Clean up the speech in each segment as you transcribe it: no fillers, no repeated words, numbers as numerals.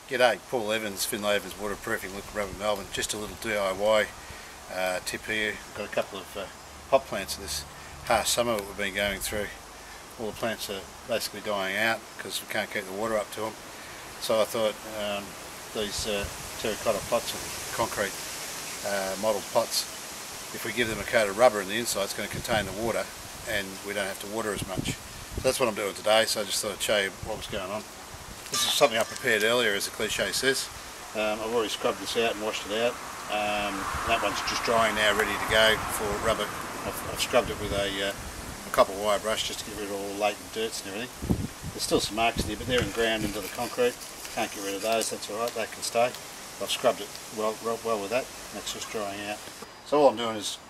G'day, Paul Evans, Finlay Evans Waterproofing, Liquid Rubber Melbourne. Just a little DIY tip here. Got a couple of pot plants in this harsh summer that we've been going through. All the plants are basically dying out because we can't keep the water up to them. So I thought these terracotta pots and concrete modelled pots, if we give them a coat of rubber in the inside, it's going to contain the water and we don't have to water as much. So that's what I'm doing today, so I just thought I'd show you what was going on. This is something I prepared earlier, as the cliche says. I've already scrubbed this out and washed it out. That one's just drying now, ready to go for rubber. I've scrubbed it with a copper wire brush just to get rid of all the latent dirts and everything. There's still some marks there, but they're inground into the concrete. Can't get rid of those, that's alright, they can stay. I've scrubbed it well with that, and that's just drying out. So all I'm doing is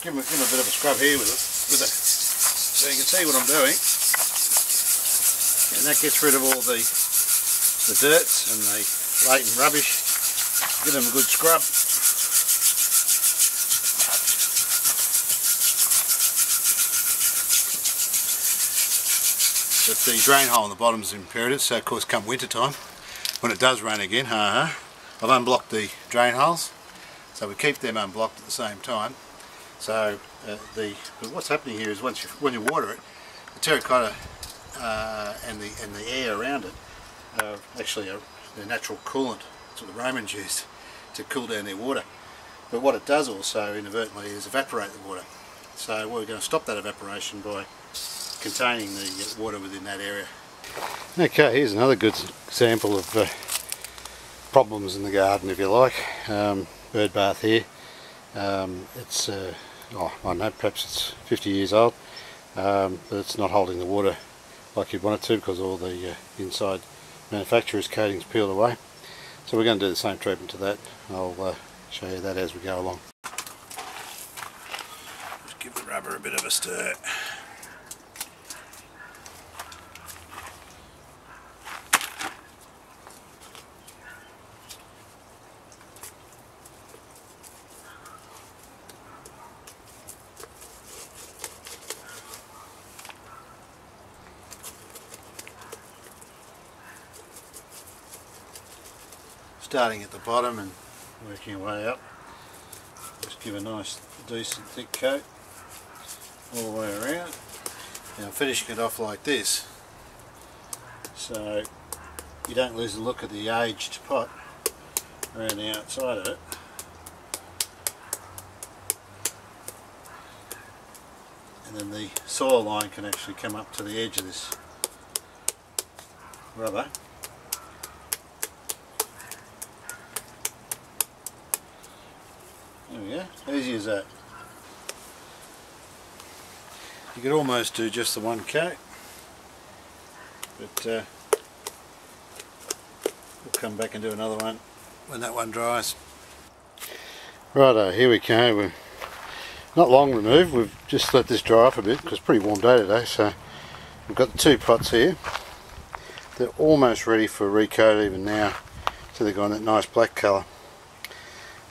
give them a bit of a scrub here with it, so you can see what I'm doing. And that gets rid of all the dirts and the latent rubbish. Give them a good scrub. But the drain hole on the bottom is imperative, so of course come winter time, when it does rain again, I've unblocked the drain holes, so we keep them unblocked at the same time. So but what's happening here is when you water it, the terracotta and the air around it are actually the natural coolant. That's what the Romans used to cool down their water. But what it does also inadvertently is evaporate the water. So we're going to stop that evaporation by containing the water within that area. Okay, here's another good example of problems in the garden, if you like. Bird bath here. It's I don't know, perhaps it's 50 years old, but it's not holding the water like you'd want it to because all the inside manufacturer's coating's peeled away. So we're going to do the same treatment to that. I'll show you that as we go along. Just give the rubber a bit of a stir. Starting at the bottom and working our way up. Just give a nice decent thick coat all the way around. Now I'm finishing it off like this so you don't lose the look of the aged pot around the outside of it. And then the soil line can actually come up to the edge of this rubber. There we go, easy as that. You could almost do just the one coat, but we'll come back and do another one when that one dries. Righto, here we go. We're not long removed, we've just let this dry off a bit because it's pretty warm day today. So we've got the two pots here. They're almost ready for recoat even now, so they've got that nice black colour.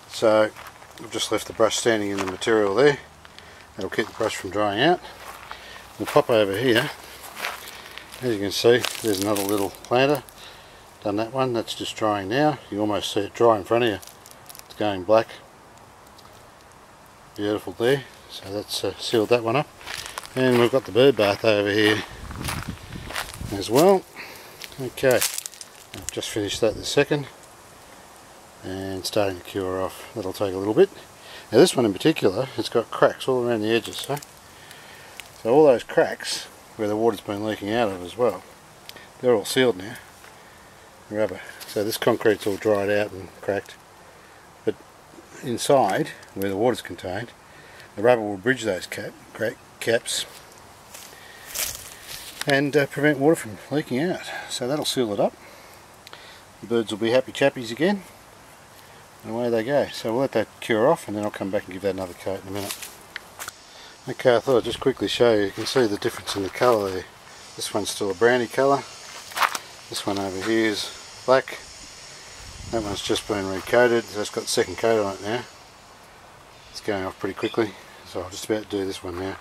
So I've just left the brush standing in the material there. That'll keep the brush from drying out. We'll pop over here. As you can see, there's another little planter. Done that one, that's just drying now. You almost see it dry in front of you. It's going black. Beautiful there. So that's sealed that one up. And we've got the bird bath over here as well. Okay, I've just finished that this second. And starting to cure off. That'll take a little bit. Now this one in particular, it's got cracks all around the edges, so all those cracks where the water's been leaking out of as well, they're all sealed now, rubber. So this concrete's all dried out and cracked, but inside where the water's contained, the rubber will bridge those caps and prevent water from leaking out. So that'll seal it up. The birds will be happy chappies again. And away they go. So we'll let that cure off and then I'll come back and give that another coat in a minute. Okay, I thought I'd just quickly show you. You can see the difference in the colour there. This one's still a browny colour. This one over here is black. That one's just been recoated, so it's got the second coat on it now. It's going off pretty quickly, so I'll just about do this one now.